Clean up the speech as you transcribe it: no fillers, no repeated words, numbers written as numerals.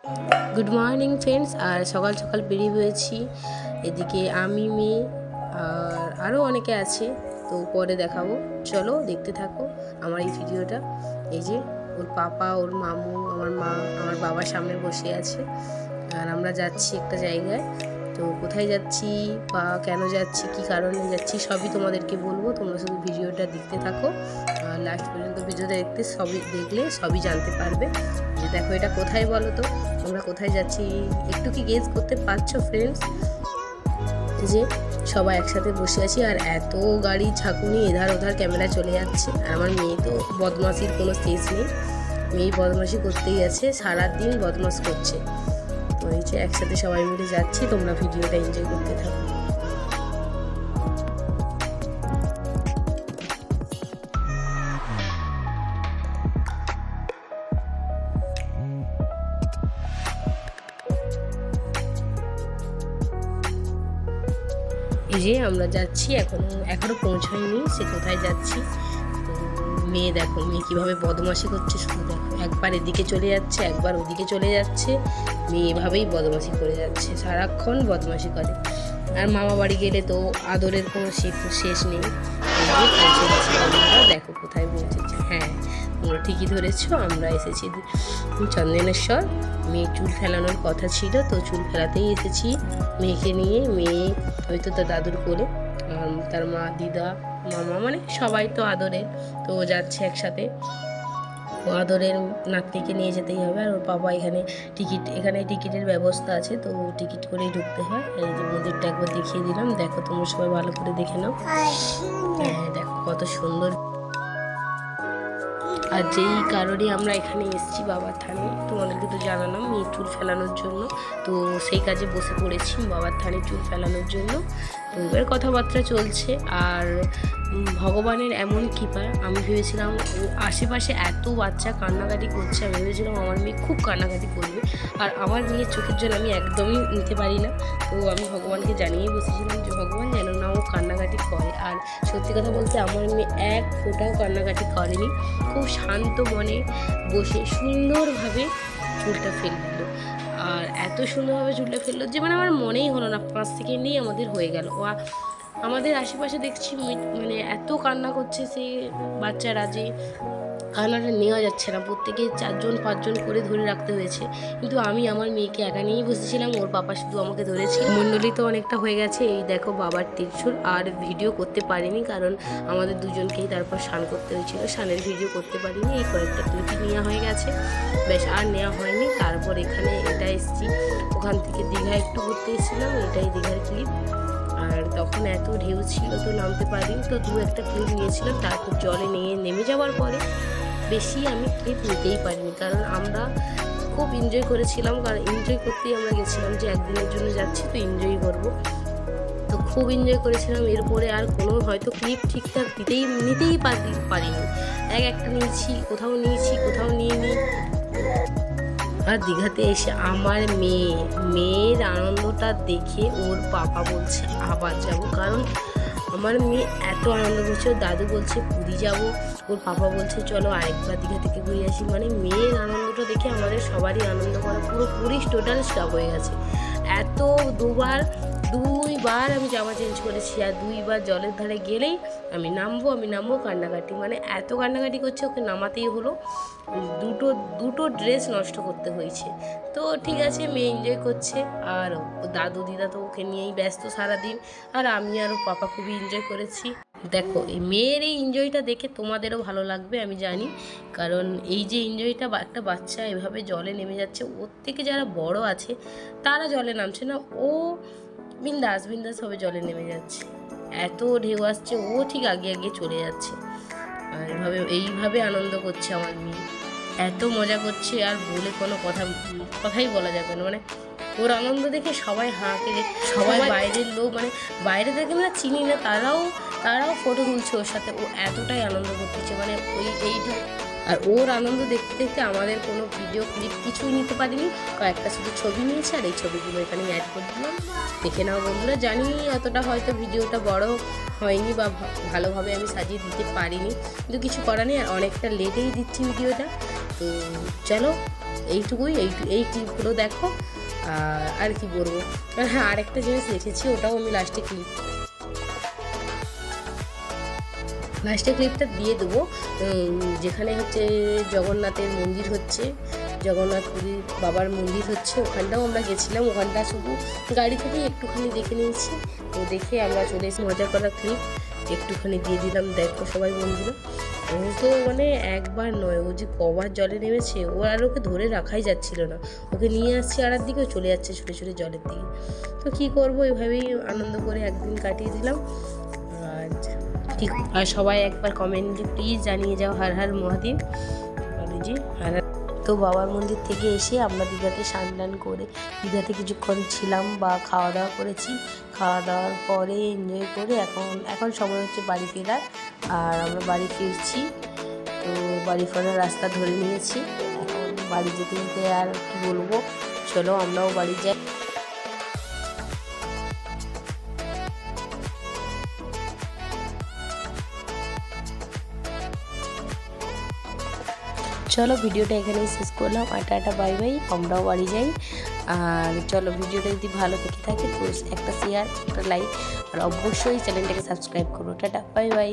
Good morning friends. আর সকাল সকাল বেরিয়ে হয়েছি। এদিকে আমি, মেয়ে আর আরও অনেকে আছে, তো পরে দেখাবো। চলো দেখতে থাকো আমার এই ভিডিওটা। এই যে ওর পাপা, ওর মামু, আমার মা, আমার বাবার সামনে বসে আছে। আর আমরা যাচ্ছি একটা জায়গায়। তো কোথায় যাচ্ছি বা কেন যাচ্ছি, কী কারণে যাচ্ছি সবই তোমাদেরকে বলবো। তোমরা শুধু ভিডিওটা দেখতে থাকো, লাস্ট পর্যন্ত ভিডিওটা দেখলে সবই জানতে পারবে। যে দেখো এটা কোথায় বলো তো, আমরা কোথায় যাচ্ছি একটু কি গেস করতে পারছো ফ্রেন্ডস? যে সবাই একসাথে বসে আছি আর এত গাড়ি ঝাঁকুনি, এধার ওধার ক্যামেরা চলে যাচ্ছে। আর আমার মেয়ে তো বদমাশির কোনো শেষ নেই। মেয়ে বদমাশি করতেই আছে, সারাদিন বদমাশ করছে। তো এই যে একসাথে সবাই মিলে যাচ্ছি, তোমরা ভিডিওটা এনজয় করতে থাকো। এই যে আমরা যাচ্ছি, এখনো পৌঁছায়নি সে কোথায় যাচ্ছি। তো মেয়ে দেখো, মেয়ে কীভাবে বদমাশি করছে শুধু দেখো, একবার এদিকে চলে যাচ্ছে, একবার ওদিকে চলে যাচ্ছে। মেয়ে এভাবেই বদমাশি করে যাচ্ছে, সারাক্ষণ বদমাশি করে। আর মামা বাড়ি গেলে তো আদরের কোনো শেষ নেই। দেখো কোথায় পৌঁছেছে। হ্যাঁ, তোমরা ঠিকই ধরেছ, আমরা এসেছি চন্দনেশ্বর। মেয়ে চুল ফেলানোর কথা ছিল, তো চুল ফেলাতেই এসেছি মেয়েকে নিয়ে। মেয়ে হয়তো তার দাদুর কোলে, তার মা, দিদা, মামা, মানে সবাই তো আদরের। তো ও যাচ্ছে একসাথে, ও আদরের নাতনিকে নিয়ে যেতেই হবে। আর ওর বাবা এখানে টিকিটের ব্যবস্থা আছে, তো টিকিট করেই ঢুকতে হয়। এই যে মন্দিরটা একবার দেখিয়ে দিলাম, দেখো তোমরা সবাই ভালো করে দেখে নাও। হ্যাঁ দেখো কত সুন্দর। আর যেই কারণে আমরা এখানে এসেছি বাবার থানে, তোমাদেরকে তো জানালাম মেয়ে চুল ফেলানোর জন্য। তো সেই কাজে বসে পড়েছি বাবার থানে চুল ফেলানোর জন্য। তো এবার কথাবার্তা চলছে। আর ভগবানের এমন কৃপা, আমি ভেবেছিলাম আশেপাশে এত বাচ্চা কান্নাকাটি করছে, আমি ভেবেছিলাম আমার মেয়ে খুব কান্নাকাটি করবে। আর আমার মেয়ের চোখের জল আমি একদমই নিতে পারি না। তো আমি ভগবানকে জানিয়েই বসেছিলাম যে ভগবান যেন না ও কান্নাকাটি করে। আর সত্যি কথা বলতে আমার মেয়ে এক ফোঁটাও কান্নাকাটি করেনি, খুব শান্ত মনে বসে সুন্দরভাবে চুলটা ফেললো। আর এত সুন্দরভাবে চুলটা ফেললো যে মানে আমার মনেই হলো না 5 সেকেন্ডেই আমাদের হয়ে গেল। আমাদের আশেপাশে দেখছি মানে এত কান্না করছে সে বাচ্চারা, যে কান্নাটা নেওয়া যাচ্ছে না, প্রত্যেকে 4-5জন করে ধরে রাখতে হয়েছে। কিন্তু আমি আমার মেয়েকে একা নিয়েই বসেছিলাম, ওর পাপা শুধু আমাকে ধরেছিল। মণ্ডলী তো অনেকটা হয়ে গেছে। এই দেখো বাবার ত্রিশূল। আর ভিডিও করতে পারিনি কারণ আমাদের দুজনকেই তারপর স্নান করতে হয়েছিল, স্নানের ভিডিও করতে পারিনি। এই কয়েকটা ক্লিপই নেওয়া হয়ে গেছে, বেশ আর নেওয়া হয়নি। তারপর এখানে এটা এসেছি, ওখান থেকে দীঘা একটু ঘুরতে এসেছিলাম, এটাই দীঘার ক্লিপ। আর তখন এত ঢেউ ছিল তো নামতে পারিনি, তো 2-1টা ক্লিপ নিয়েছিলাম। তারপর জলে নেমে যাওয়ার পরে বেশি আমি ক্লিপ নিতেই পারিনি, কারণ আমরা খুব এনজয় করেছিলাম। কারণ এনজয় করতেই আমরা গেছিলাম, যে একদিনের জন্য যাচ্ছি তো এনজয় করব। তো খুব এনজয় করেছিলাম। এরপরে আর কোনো হয়তো ক্লিপ ঠিকঠাক নিতেই পারিনি। একটা নিয়েছি, কোথাও নিইনি। আর দীঘাতে এসে আমার মেয়ের আনন্দটা দেখে ওর পাপা বলছে আবার যাব। কারণ আমার মেয়ে এত আনন্দ করছে, ওর দাদু বলছে পুরী যাব, ওর পাপা বলছে চলো আরেকবার দীঘা থেকে ঘুরে আসি। মানে মেয়ের আনন্দটা দেখে আমাদের সবারই আনন্দ করা পুরোপুরি টোটাল স্টপ হয়ে গেছে। দুইবার আমি জামা চেঞ্জ করেছি। আর 2বার জলের ধারে গেলেই আমি নামবো কান্নাকাটি, মানে এত কান্নাকাটি করছে, ওকে নামাতেই হলো। দুটো ড্রেস নষ্ট করতে হয়েছে। তো ঠিক আছে, মেয়ে এনজয় করছে। আর দাদু দিদা তো ওকে নিয়েই ব্যস্ত সারাদিন। আর আমি আর ওর পাপা খুবই এনজয় করেছি। দেখো এই মেয়ের এই এনজয়টা দেখে তোমাদেরও ভালো লাগবে আমি জানি। কারণ এই যে এনজয়টা, একটা বাচ্চা এভাবে জলে নেমে যাচ্ছে, ওর থেকে যারা বড় আছে তারা জলে নামছে না, ও বিন্দাস ভাবে জলে নেমে যাচ্ছে। এত ঢেউ আসছে, ও ঠিক আগে চলে যাচ্ছে। আর এইভাবে আনন্দ করছে আমার মেয়ে, এত মজা করছে। আর বলে কোনো কথাই বলা যাবে না। মানে ওর আনন্দ দেখে সবাই সবাই বাইরের লোক, মানে বাইরে থেকে না চিনি না, তারাও ফটো তুলছে ওর সাথে। ও এতটাই আনন্দ করতেছে, মানে এইটা। আর ওর আনন্দ দেখতে দেখতে আমাদের কোনো ভিডিও ক্লিপ কিছুই নিতে পারিনি, কয়েকটা শুধু ছবি নিয়েছে। আর এই ছবিগুলো এখানে অ্যাড করে দিলাম, দেখে নাও বন্ধুরা। জানি এতটা হয়তো ভিডিওটা বড় হয়নি বা ভালোভাবে আমি সাজিয়ে দিতে পারিনি, কিন্তু কিছু করার নেই। আর অনেকটা লেটেই দিচ্ছি ভিডিওটা, তো চলো এইটুকুই, এই ক্লিপগুলো দেখো। আর কি বলবো, হ্যাঁ আরেকটা জিনিস দেখেছি, ওটাও আমি লাস্টে ক্লিপটা দিয়ে দেবো। যেখানে হচ্ছে জগন্নাথের মন্দির হচ্ছে, জগন্নাথ পুরীর বাবার মন্দির হচ্ছে, ওখানটাও আমরা গেছিলাম। ওখানটা শুধু গাড়ি থেকেই একটুখানি দেখে নিয়েছি। তো দেখে আমরা চলে এসে মজা করা ক্লিপ একটুখানি দিয়ে দিলাম, দেখো সবাই বন্ধুরা। ও তো মানে একবার নয়, ও যে কবার জলে নেমেছে, ও আর ওকে ধরে রাখাই যাচ্ছিল না। ওকে নিয়ে আসছি আড়ার দিকেও চলে যাচ্ছে ছুটে ছুটে জলের দিকে। তো কী করবো, এভাবেই আনন্দ করে একদিন কাটিয়ে দিলাম। আর সবাই একবার কমেন্টে প্লিজ জানিয়ে যাও হর হর মহাদেব। জি হর। তো বাবার মন্দির থেকে এসে আমরা দীঘাতে স্নান করে দীঘাতে কিছুক্ষণ ছিলাম বা খাওয়া দাওয়া করেছি। খাওয়া দাওয়ার পরে এনজয় করে এখন সময় হচ্ছে বাড়ি ফেরার, আর আমরা বাড়ি ফিরছি। তো বাড়ি ফেরার রাস্তা ধরে নিয়েছি। এখন বাড়ি যেতে যেতে আর কি বলবো, চলো আমরাও বাড়ি যাই। চলো ভিডিওটা এখানেই শেষ করলাম। টাটা বাই বাই, আমরাও বাড়ি যাই। আর চলো ভিডিওটা যদি ভালো থেকে থাকে তো একটা শেয়ার, একটা লাইক, আর অবশ্যই চ্যানেলটাকে সাবস্ক্রাইব করো। Tata bye bye.